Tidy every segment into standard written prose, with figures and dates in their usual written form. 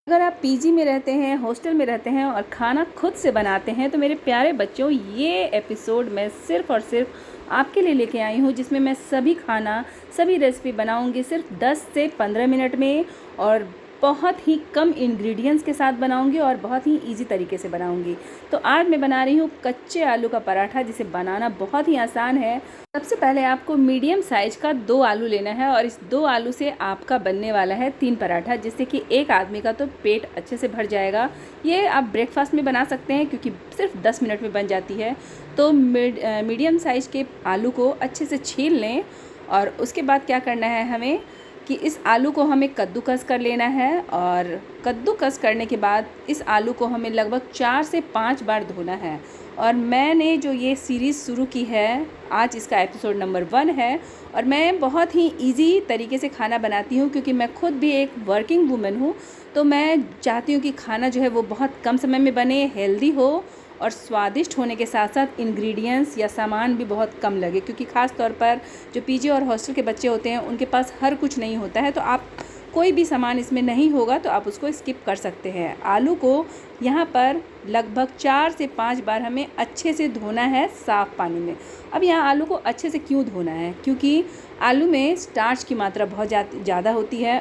अगर आप पीजी में रहते हैं, हॉस्टल में रहते हैं और खाना खुद से बनाते हैं तो मेरे प्यारे बच्चों, ये एपिसोड मैं सिर्फ़ और सिर्फ आपके लिए लेके आई हूँ, जिसमें मैं सभी रेसिपी बनाऊँगी सिर्फ 10 से 15 मिनट में और बहुत ही कम इंग्रेडिएंट्स के साथ बनाऊँगी और बहुत ही इजी तरीके से बनाऊँगी। तो आज मैं बना रही हूँ कच्चे आलू का पराठा, जिसे बनाना बहुत ही आसान है। सबसे पहले आपको मीडियम साइज़ का 2 आलू लेना है और इस 2 आलू से आपका बनने वाला है 3 पराठा, जिससे कि एक आदमी का तो पेट अच्छे से भर जाएगा। ये आप ब्रेकफास्ट में बना सकते हैं क्योंकि सिर्फ 10 मिनट में बन जाती है। तो मीडियम साइज़ के आलू को अच्छे से छील लें और उसके बाद क्या करना है हमें कि इस आलू को हमें कद्दूकस कर लेना है और कद्दूकस करने के बाद इस आलू को हमें लगभग 4 से 5 बार धोना है। और मैंने जो ये सीरीज़ शुरू की है, आज इसका एपिसोड नंबर 1 है और मैं बहुत ही इजी तरीके से खाना बनाती हूँ क्योंकि मैं खुद भी एक वर्किंग वूमेन हूँ। तो मैं चाहती हूँ कि खाना जो है वो बहुत कम समय में बने, हेल्दी हो और स्वादिष्ट होने के साथ साथ इंग्रेडिएंट्स या सामान भी बहुत कम लगे, क्योंकि ख़ास तौर पर जो पीजी और हॉस्टल के बच्चे होते हैं उनके पास हर कुछ नहीं होता है। तो आप कोई भी सामान इसमें नहीं होगा तो आप उसको स्किप कर सकते हैं। आलू को यहाँ पर लगभग 4 से 5 बार हमें अच्छे से धोना है साफ़ पानी में। अब यहाँ आलू को अच्छे से क्यों धोना है, क्योंकि आलू में स्टार्च की मात्रा बहुत ज़्यादा होती है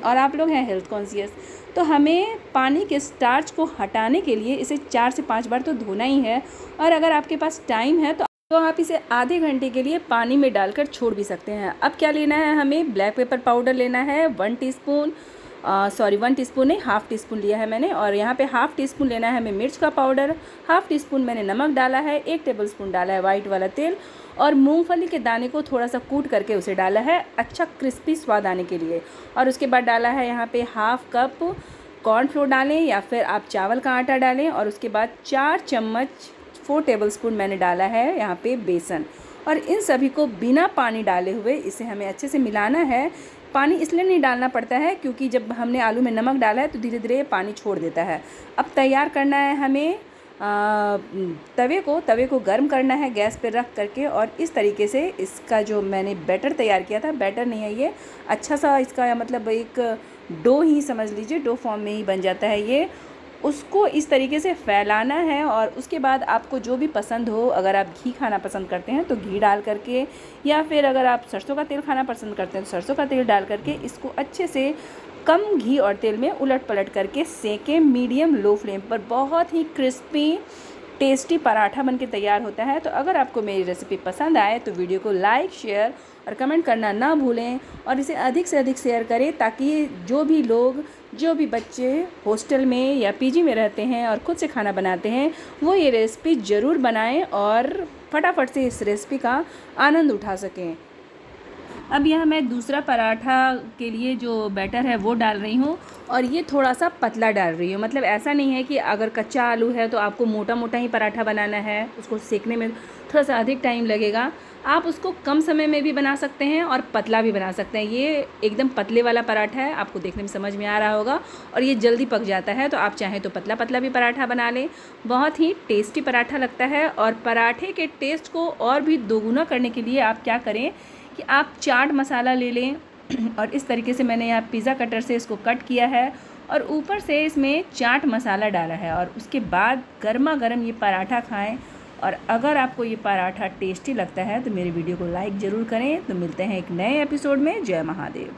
और आप लोग हैं हेल्थ कॉन्शियस, तो हमें पानी के स्टार्च को हटाने के लिए इसे 4 से 5 बार तो धोना ही है। और अगर आपके पास टाइम है तो आप इसे आधे घंटे के लिए पानी में डालकर छोड़ भी सकते हैं। अब क्या लेना है, हमें ब्लैक पेपर पाउडर लेना है 1 टीस्पून, 1 टीस्पून नहीं, हाफ़ टी स्पून लिया है मैंने। और यहाँ पे हाफ़ टी स्पून लेना है हमें मिर्च का पाउडर, हाफ़ टी स्पून मैंने नमक डाला है, 1 टेबल स्पून डाला है वाइट वाला तेल और मूंगफली के दाने को थोड़ा सा कूट करके उसे डाला है अच्छा क्रिस्पी स्वाद आने के लिए। और उसके बाद डाला है यहाँ पे हाफ़ कप कॉर्नफ्लोर डालें या फिर आप चावल का आटा डालें और उसके बाद 4 चम्मच 4 टेबलस्पून मैंने डाला है यहाँ पे बेसन। और इन सभी को बिना पानी डाले हुए इसे हमें अच्छे से मिलाना है। पानी इसलिए नहीं डालना पड़ता है क्योंकि जब हमने आलू में नमक डाला है तो धीरे धीरे पानी छोड़ देता है। अब तैयार करना है हमें तवे को गर्म करना है गैस पर रख करके और इस तरीके से इसका जो मैंने बैटर तैयार किया था, बैटर नहीं है ये, अच्छा सा इसका मतलब एक डो ही समझ लीजिए, डो फॉर्म में ही बन जाता है ये। उसको इस तरीके से फैलाना है और उसके बाद आपको जो भी पसंद हो, अगर आप घी खाना पसंद करते हैं तो घी डाल करके, या फिर अगर आप सरसों का तेल खाना पसंद करते हैं तो सरसों का तेल डाल करके इसको अच्छे से कम घी और तेल में उलट पलट करके सेकें मीडियम लो फ्लेम पर। बहुत ही क्रिस्पी टेस्टी पराठा बनके तैयार होता है। तो अगर आपको मेरी रेसिपी पसंद आए तो वीडियो को लाइक, शेयर और कमेंट करना ना भूलें और इसे अधिक से अधिक शेयर करें ताकि जो भी बच्चे हॉस्टल में या पीजी में रहते हैं और खुद से खाना बनाते हैं वो ये रेसिपी ज़रूर बनाएं और फटाफट से इस रेसिपी का आनंद उठा सकें। अब यह मैं दूसरा पराठा के लिए जो बैटर है वो डाल रही हूँ और ये थोड़ा सा पतला डाल रही हूँ। मतलब ऐसा नहीं है कि अगर कच्चा आलू है तो आपको मोटा मोटा ही पराठा बनाना है, उसको सेकने में थोड़ा सा अधिक टाइम लगेगा। आप उसको कम समय में भी बना सकते हैं और पतला भी बना सकते हैं। ये एकदम पतले वाला पराठा है, आपको देखने में समझ में आ रहा होगा, और ये जल्दी पक जाता है। तो आप चाहें तो पतला पतला भी पराठा बना लें, बहुत ही टेस्टी पराठा लगता है। और पराठे के टेस्ट को और भी दोगुना करने के लिए आप क्या करें कि आप चाट मसाला ले लें और इस तरीके से मैंने यहाँ पिज़्ज़ा कटर से इसको कट किया है और ऊपर से इसमें चाट मसाला डाला है और उसके बाद गर्मा गर्म ये पराठा खाएं। और अगर आपको ये पराठा टेस्टी लगता है तो मेरे वीडियो को लाइक ज़रूर करें। तो मिलते हैं एक नए एपिसोड में। जय महादेव।